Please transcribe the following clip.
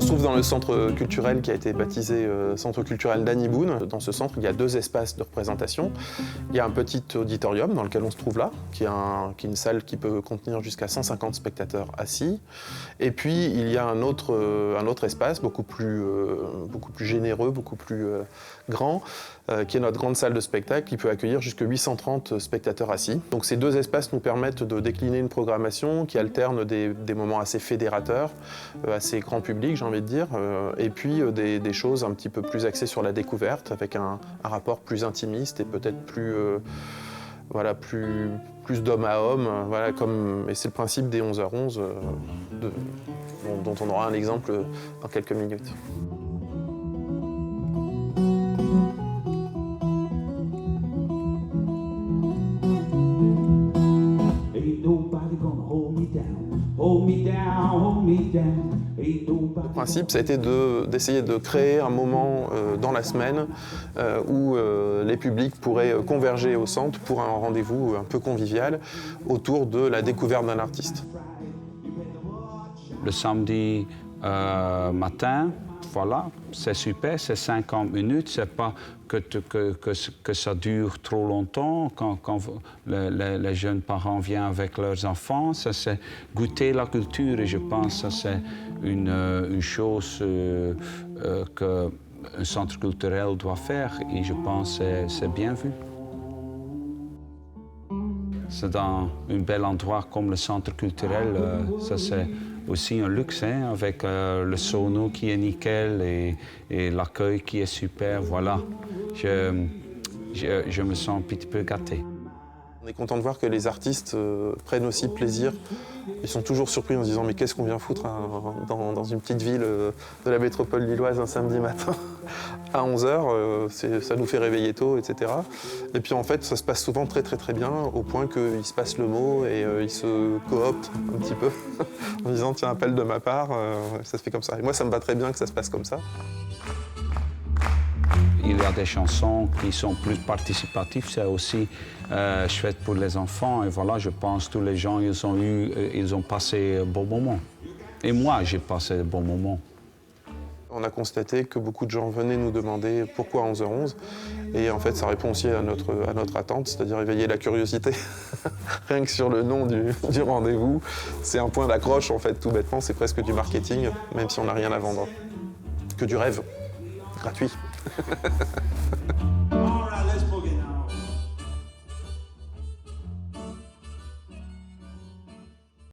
trouve dans le centre culturel qui a été baptisé Centre culturel d'Annie Boone. Dans ce centre, il y a 2 espaces de représentation. Il y a un petit auditorium dans lequel on se trouve là, qui est une salle qui peut contenir jusqu'à 150 spectateurs assis. Et puis, il y a un autre espace beaucoup plus généreux, beaucoup plus grand, qui est notre grande salle de spectacle, qui peut accueillir jusqu'à 830 spectateurs assis. Donc ces 2 espaces nous permettent de décliner une programmation qui alterne des moments assez fédérateurs, assez grand public, j'ai envie de dire, et puis des choses un petit peu plus axées sur la découverte, avec un rapport plus intimiste et peut-être plus d'homme à homme. Voilà, et c'est le principe des 11h11, dont on aura un exemple dans quelques minutes. Le principe, ça a été d'essayer de créer un moment dans la semaine où les publics pourraient converger au centre pour un rendez-vous un peu convivial autour de la découverte d'un artiste. Le samedi matin, voilà, c'est super, c'est 50 minutes, c'est pas que ça dure trop longtemps. Quand les jeunes parents viennent avec leurs enfants, ça c'est goûter la culture et je pense que c'est une chose qu'un centre culturel doit faire et je pense que c'est bien vu. C'est dans un bel endroit comme le centre culturel, ça c'est aussi un luxe, hein, avec le sono qui est nickel et l'accueil qui est super, voilà. Je me sens un petit peu gâté. On est content de voir que les artistes prennent aussi plaisir. Ils sont toujours surpris en se disant « mais qu'est-ce qu'on vient foutre dans une petite ville de la métropole lilloise un samedi matin à 11h, ça nous fait réveiller tôt, etc. » Et puis en fait, ça se passe souvent très bien, au point qu'ils se passent le mot et ils se cooptent un petit peu en disant « tiens, appel de ma part, ça se fait comme ça ». Et moi, ça me va très bien que ça se passe comme ça. Il y a des chansons qui sont plus participatives, c'est aussi chouette pour les enfants. Et voilà, je pense que tous les gens, ils ont passé un bon moment. Et moi, j'ai passé un bon moment. On a constaté que beaucoup de gens venaient nous demander pourquoi 11h11. Et en fait, ça répond aussi à notre attente, c'est-à-dire éveiller la curiosité. Rien que sur le nom du rendez-vous, c'est un point d'accroche, en fait, tout bêtement. C'est presque du marketing, même si on n'a rien à vendre. Que du rêve gratuit.